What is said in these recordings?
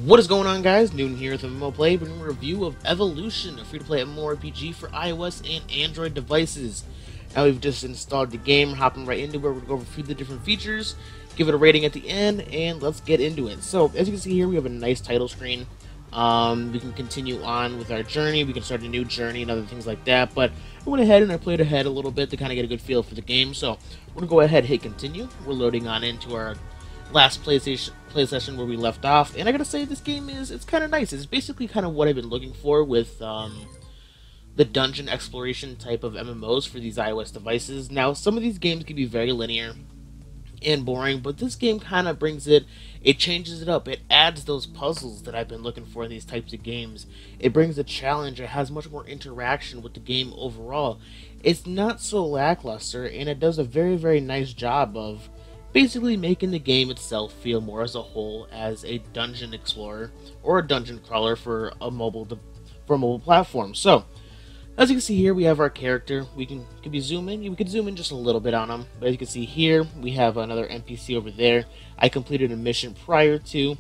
What is going on, guys? Newton here with Mmorpg, bringing a review of Evolution, a free-to-play Mmorpg for iOS and Android devices. Now we've just installed the game, hopping right into where we're going to go over a few of the different features, give it a rating at the end, and let's get into it. So, as you can see here, we have a nice title screen. We can continue on with our journey, we can start a new journey and other things like that, but I went ahead and I played ahead a little bit to kind of get a good feel for the game, so we're going to go ahead and hit continue. We're loading on into our last play session where we left off, and I gotta say, this game it's kind of nice. It's basically kind of what I've been looking for with the dungeon exploration type of MMOs for these iOS devices. Now, some of these games can be very linear and boring, but this game kind of brings it changes it up. It adds those puzzles that I've been looking for in these types of games. It brings a challenge. It has much more interaction with the game overall. It's not so lackluster, and it does a very, very nice job of basically making the game itself feel more as a whole as a dungeon explorer or a dungeon crawler for a mobile platform. So, as you can see here, we have our character. We can be zoom in. We could zoom in just a little bit on him, but as you can see here, we have another NPC over there. I completed a mission prior to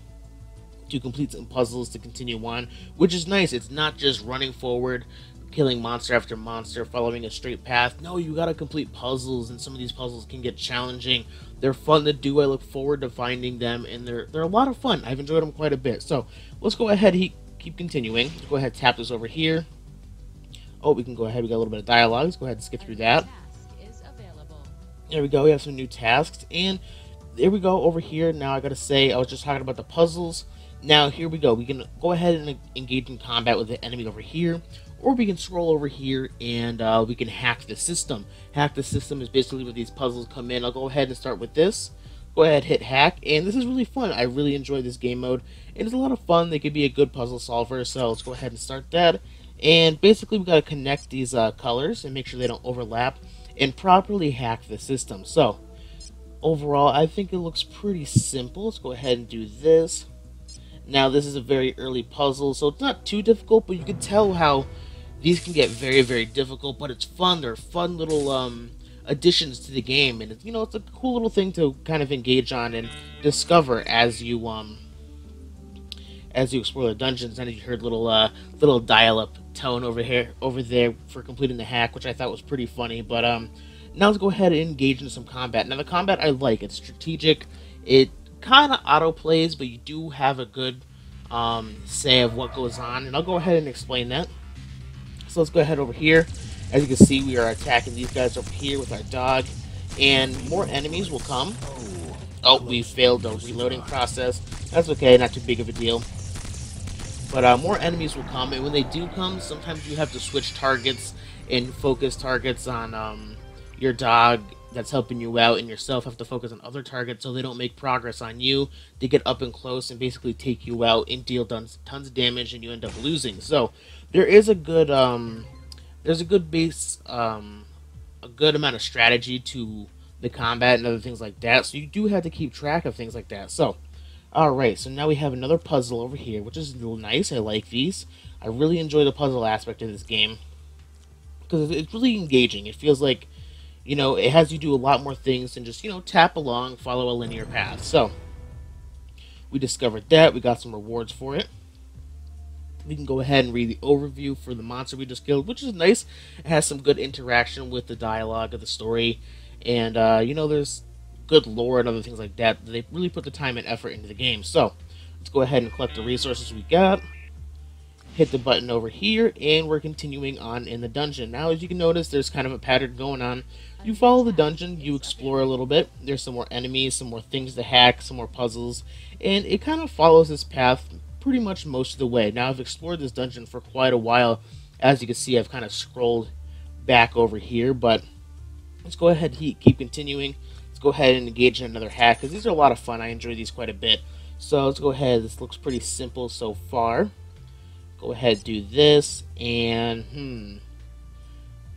complete some puzzles to continue on, which is nice. It's not just running forward, killing monster after monster, following a straight path. No, you gotta complete puzzles, and some of these puzzles can get challenging. They're fun to do. I look forward to finding them, and they're a lot of fun. I've enjoyed them quite a bit. So let's go ahead and keep continuing. Let's go ahead and tap this over here. Oh, we can go ahead. We got a little bit of dialogue. Let's go ahead and skip through that. There we go. We have some new tasks, and there we go over here. Now I gotta say, I was just talking about the puzzles. Now here we go. We can go ahead and engage in combat with the enemy over here, or we can scroll over here and we can hack the system. Hack the system is basically where these puzzles come in. I'll go ahead and start with this. Go ahead, hit hack, and this is really fun. I really enjoy this game mode. It is a lot of fun. They could be a good puzzle solver, so let's go ahead and start that. And basically, we got to connect these colors and make sure they don't overlap and properly hack the system. So, overall, I think it looks pretty simple. Let's go ahead and do this. Now, this is a very early puzzle, so it's not too difficult, but you can tell how these can get very, very difficult, but it's fun. They're fun little additions to the game, and it's, it's a cool little thing to kind of engage on and discover as you explore the dungeons. And you heard little dial-up tone over there for completing the hack, which I thought was pretty funny. But now let's go ahead and engage in some combat. Now the combat I like. It's strategic. It kind of auto plays, but you do have a good say of what goes on, and I'll go ahead and explain that. So let's go ahead over here. As you can see, we are attacking these guys over here with our dog, and more enemies will come. Oh, we failed the reloading process. That's okay, not too big of a deal. But more enemies will come, and when they do come, sometimes you have to switch targets and focus targets on your dog that's helping you out, and yourself have to focus on other targets so they don't make progress on you. They get up and close and basically take you out and deal tons of damage, and you end up losing. So there is a good there's a good base, a good amount of strategy to the combat and other things like that. So you do have to keep track of things like that. So, alright, so now we have another puzzle over here, which is real nice. I like these. I really enjoy the puzzle aspect of this game because it's really engaging. It feels like, it has you do a lot more things than just, tap along, follow a linear path. So, we discovered that. We got some rewards for it. We can go ahead and read the overview for the monster we just killed, which is nice. It has some good interaction with the dialogue of the story. And, there's good lore and other things like that. They really put the time and effort into the game. So, let's go ahead and collect the resources we got. Hit the button over here, and we're continuing on in the dungeon. Now, as you can notice, there's kind of a pattern going on. You follow the dungeon, you explore a little bit. There's some more enemies, some more things to hack, some more puzzles. And it kind of follows this path pretty much most of the way. Now, I've explored this dungeon for quite a while. As you can see, I've kind of scrolled back over here, but let's go ahead and keep continuing. Let's go ahead and engage in another hack, because these are a lot of fun. I enjoy these quite a bit. So let's go ahead. This looks pretty simple so far. Go ahead and do this, and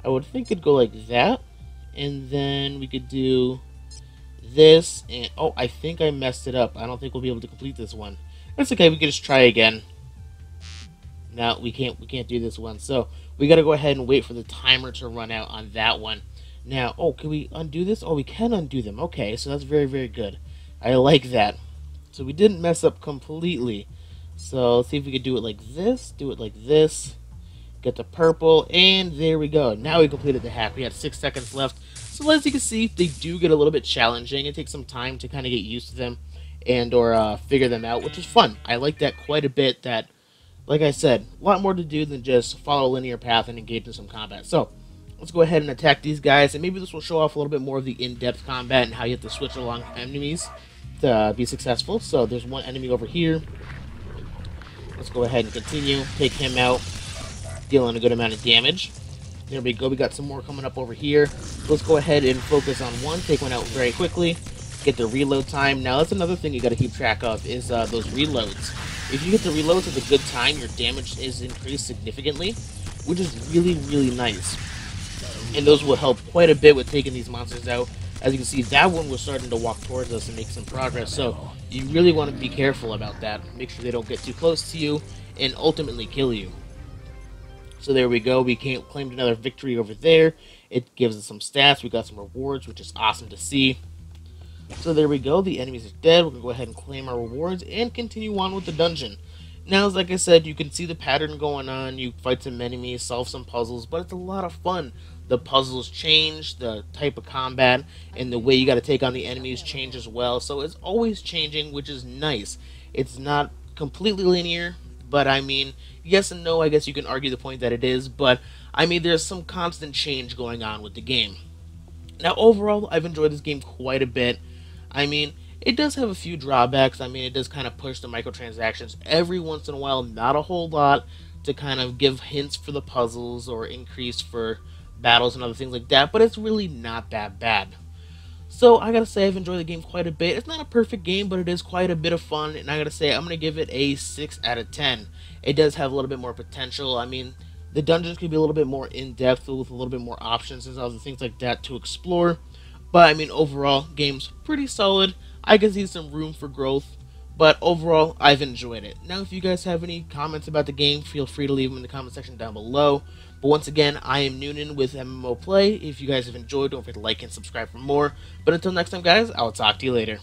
I would think it'd go like that, and then we could do this, and oh, I think I messed it up. I don't think we'll be able to complete this one. That's okay, we can just try again. No, we can't do this one, so we gotta go ahead and wait for the timer to run out on that one. Now, oh, can we undo this? Oh, we can undo them. Okay, so that's very, very good. I like that. So we didn't mess up completely. So let's see if we could do it like this, get the purple, and there we go. Now we completed the hack. We had 6 seconds left. So as you can see, they do get a little bit challenging. It takes some time to kind of get used to them and or figure them out, which is fun. I like that quite a bit. That, like I said, a lot more to do than just follow a linear path and engage in some combat. So let's go ahead and attack these guys, and maybe this will show off a little bit more of the in-depth combat and how you have to switch along enemies to be successful. So there's one enemy over here. Let's go ahead and continue. Take him out, dealing a good amount of damage. There we go. We got some more coming up over here. Let's go ahead and focus on one. Take one out very quickly. Get the reload time. Now that's another thing you got to keep track of is those reloads. If you get the reloads at a good time, your damage is increased significantly, which is really, really nice. And those will help quite a bit with taking these monsters out. As you can see, that one was starting to walk towards us and make some progress, so you really want to be careful about that. Make sure they don't get too close to you and ultimately kill you. So there we go, we claimed another victory over there. It gives us some stats, we got some rewards, which is awesome to see. So there we go, the enemies are dead. We're going to go ahead and claim our rewards and continue on with the dungeon. Now, like I said, you can see the pattern going on. You fight some enemies, solve some puzzles, but it's a lot of fun. The puzzles change, the type of combat, and the way you got to take on the enemies change as well. So it's always changing, which is nice. It's not completely linear, but I mean, yes and no. I guess you can argue the point that it is, but I mean, there's some constant change going on with the game. Now, overall, I've enjoyed this game quite a bit. I mean, it does have a few drawbacks. I mean, it does kind of push the microtransactions every once in a while, not a whole lot, to kind of give hints for the puzzles or increase for battles and other things like that, but it's really not that bad. So I gotta say, I've enjoyed the game quite a bit. It's not a perfect game, but it is quite a bit of fun, and I gotta say, I'm gonna give it a 6 out of 10. It does have a little bit more potential. I mean, the dungeons could be a little bit more in-depth with a little bit more options and other things like that to explore. But I mean, overall, game's pretty solid. I can see some room for growth, but overall, I've enjoyed it. Now, if you guys have any comments about the game, feel free to leave them in the comment section down below. But once again, I am Noonan with MMO Play. If you guys have enjoyed, don't forget to like and subscribe for more. But until next time, guys, I'll talk to you later.